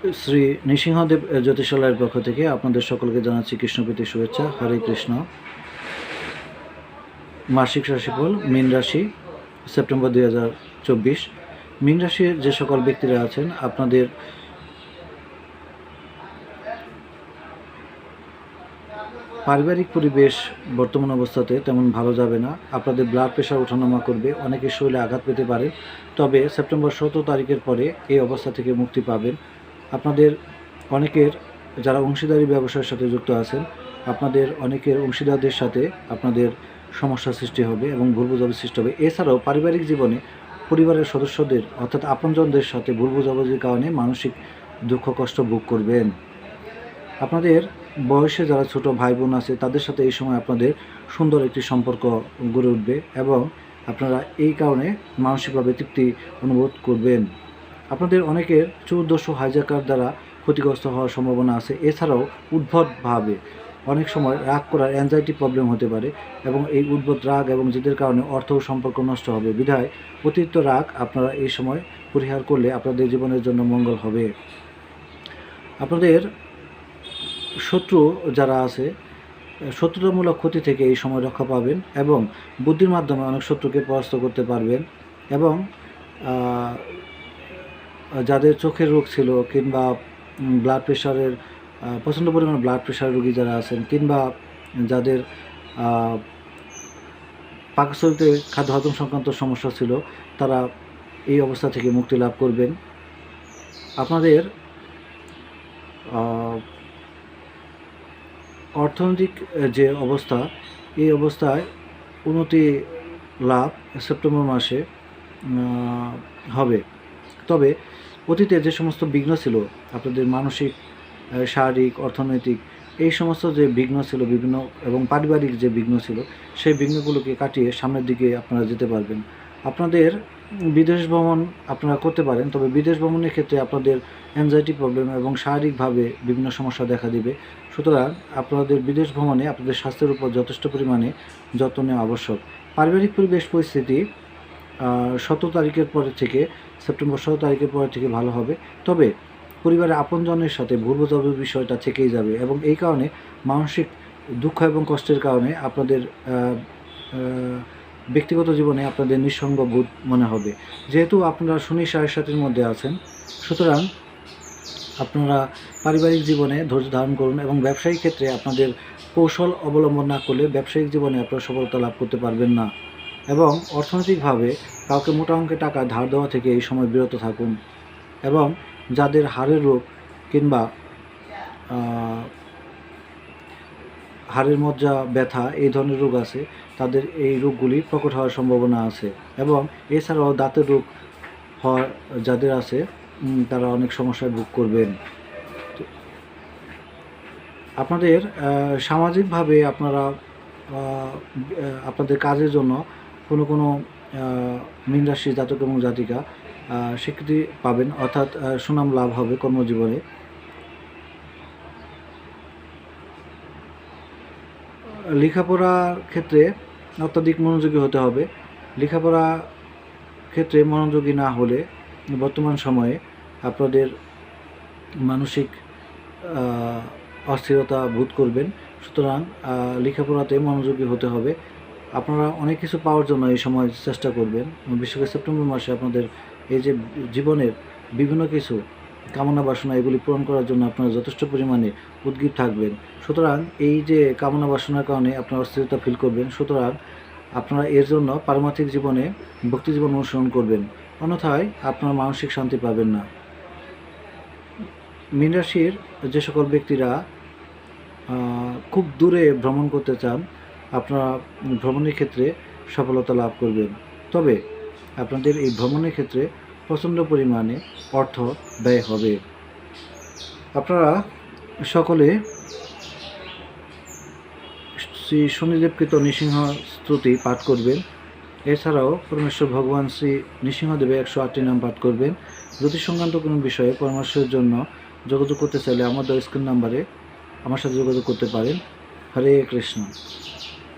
শ্রী নৃসিংহদেব জ্যোতিষালয়ের পক্ষ থেকে আপনাদের সকলকে জানাচ্ছি কৃষ্ণপ্রীতি শুভেচ্ছা। হরে কৃষ্ণ। মাসিক রাশিফল মীন রাশি সেপ্টেম্বর 2024। মীন রাশির যে সকল ব্যক্তিরা আছেন, আপনাদের পারিবারিক পরিবেশ বর্তমান অবস্থাতে তেমন ভালো যাবে না। আপনাদের ব্লাড প্রেশার ওঠানামা করবে, অনেকের শরীরে আঘাত পেতে পারে। তবে সেপ্টেম্বর 17 তারিখের পরে এই অবস্থা থেকে মুক্তি পাবেন। আপনাদের অনেকের যারা অংশীদারি ব্যবসার সাথে যুক্ত আছেন, আপনাদের অনেকের অংশীদারদের সাথে আপনাদের সমস্যা সৃষ্টি হবে এবং ভুল বোঝাবুঝি সৃষ্টি হবে। এছাড়াও পারিবারিক জীবনে পরিবারের সদস্যদের অর্থাৎ আপনজনদের সাথে ভুল বোঝাবুঝির কারণে মানসিক দুঃখ কষ্ট ভোগ করবেন। আপনাদের বয়সে যারা ছোট ভাই বোন আছে, তাদের সাথে এই সময় আপনাদের সুন্দর একটি সম্পর্ক গড়ে উঠবে এবং আপনারা এই কারণে মানসিকভাবে তৃপ্তি অনুভব করবেন। আপনাদের অনেকের চতুর্দশ হাইজ্যাকার দ্বারা ক্ষতিগ্রস্ত হওয়ার সম্ভাবনা আছে। এছাড়াও উদ্ভটভাবে অনেক সময় রাগ করার অ্যাংজাইটি প্রবলেম হতে পারে এবং এই উদ্ভট রাগ এবং জেদের কারণে অর্থ ও সম্পর্ক নষ্ট হবে। বিধায় অতিরিক্ত রাগ আপনারা এই সময় পরিহার করলে আপনাদের জীবনের জন্য মঙ্গল হবে। আপনাদের শত্রু যারা আছে, শত্রুতামূলক ক্ষতি থেকে এই সময় রক্ষা পাবেন এবং বুদ্ধির মাধ্যমে অনেক শত্রুকে পরাস্ত করতে পারবেন। এবং যাদের চোখের রোগ ছিল কিংবা ব্লাড প্রেশারের প্রচণ্ড পরিমাণে ব্লাড প্রেশার রোগী যারা আছেন, কিংবা যাদের পাকস্থলীতে খাদ্য হজম সংক্রান্ত সমস্যা ছিল, তারা এই অবস্থা থেকে মুক্তি লাভ করবেন। আপনাদের অর্থনৈতিক যে অবস্থা, এই অবস্থায় উন্নতি লাভ সেপ্টেম্বর মাসে হবে। তবে অতীতে যে সমস্ত বিঘ্ন ছিল আপনাদের মানসিক, শারীরিক, অর্থনৈতিক, এই সমস্ত যে বিঘ্ন ছিল বিভিন্ন এবং পারিবারিক যে বিঘ্ন ছিল, সেই বিঘ্নগুলোকে কাটিয়ে সামনের দিকে আপনারা যেতে পারবেন। আপনাদের বিদেশ ভ্রমণ আপনারা করতে পারেন, তবে বিদেশ ভ্রমণের ক্ষেত্রে আপনাদের অ্যাংজাইটি প্রবলেম এবং শারীরিকভাবে বিভিন্ন সমস্যা দেখা দিবে। সুতরাং আপনাদের বিদেশ ভ্রমণে আপনাদের স্বাস্থ্যের উপর যথেষ্ট পরিমাণে যত্ন নেওয়া আবশ্যক। পারিবারিক পরিবেশ পরিস্থিতি 17 তারিখের পরে থেকে, সেপ্টেম্বর 17 তারিখের পরে থেকে ভালো হবে। তবে পরিবারের আপনজনের সাথে ভুল বোঝাবুঝির বিষয়টা থেকেই যাবে এবং এই কারণে মানসিক দুঃখ এবং কষ্টের কারণে আপনাদের ব্যক্তিগত জীবনে আপনাদের নিঃসঙ্গ বোধ মনে হবে। যেহেতু আপনারা শনি 7.5 মধ্যে আছেন, সুতরাং আপনারা পারিবারিক জীবনে ধৈর্য ধারণ করুন এবং ব্যবসায়িক ক্ষেত্রে আপনাদের কৌশল অবলম্বন না করলে ব্যবসায়িক জীবনে আপনারা সফলতা লাভ করতে পারবেন না। এবং অর্থনৈতিকভাবে কাউকে মোটা অঙ্কের টাকা ধার দেওয়া থেকে এই সময় বিরত থাকুন। এবং যাদের হাড়ের রোগ কিংবা হাড়ের মজ্জা ব্যথা এই ধরনের রোগ আছে, তাদের এই রোগগুলি প্রকট হওয়ার সম্ভাবনা আছে। এবং এছাড়াও দাঁতের রোগ হওয়ার যাদের আছে, তারা অনেক সমস্যায় ভোগ করবেন। আপনাদের সামাজিকভাবে আপনারা আপনাদের কাজের জন্য কোনো মীন রাশির জাতক এবং জাতিকা স্বীকৃতি পাবেন, অর্থাৎ সুনাম লাভ হবে কর্মজীবনে। লেখাপড়ার ক্ষেত্রে অত্যাধিক মনোযোগী হতে হবে। লেখাপড়া ক্ষেত্রে মনোযোগী না হলে বর্তমান সময়ে আপনাদের মানসিক অস্থিরতা বোধ করবেন। সুতরাং লেখাপড়াতে মনোযোগী হতে হবে। আপনারা অনেক কিছু পাওয়ার জন্য এই সময় চেষ্টা করবেন। বিশেষ করে সেপ্টেম্বর মাসে আপনাদের এই যে জীবনের বিভিন্ন কিছু কামনা বাসনা, এগুলি পূরণ করার জন্য আপনারা যথেষ্ট পরিমাণে উদ্গ্রীব থাকবেন। সুতরাং এই যে কামনা বাসনার কারণে আপনারা অস্থিরতা ফিল করবেন। সুতরাং আপনারা এর জন্য পারমার্থিক জীবনে ভক্তি জীবন অনুসরণ করবেন, অন্যথায় আপনারা মানসিক শান্তি পাবেন না। মীন রাশির যে সকল ব্যক্তিরা খুব দূরে ভ্রমণ করতে চান, আপনারা ভ্রমণের ক্ষেত্রে সফলতা লাভ করবেন। তবে আপনাদের এই ভ্রমণের ক্ষেত্রে প্রচণ্ড পরিমাণে অর্থ ব্যয় হবে। আপনারা সকলে শ্রী শনিদেবকৃত নৃসিংহ স্তুতি পাঠ করবেন। এছাড়াও পরমেশ্বর ভগবান শ্রী নৃসিংহদেবের 108টি নাম পাঠ করবেন। জ্যোতিষ সংক্রান্ত কোনো বিষয়ে পরামর্শের জন্য যোগাযোগ করতে চাইলে আমাদের স্ক্রিন নাম্বারে আমার সাথে যোগাযোগ করতে পারেন। হরে কৃষ্ণ।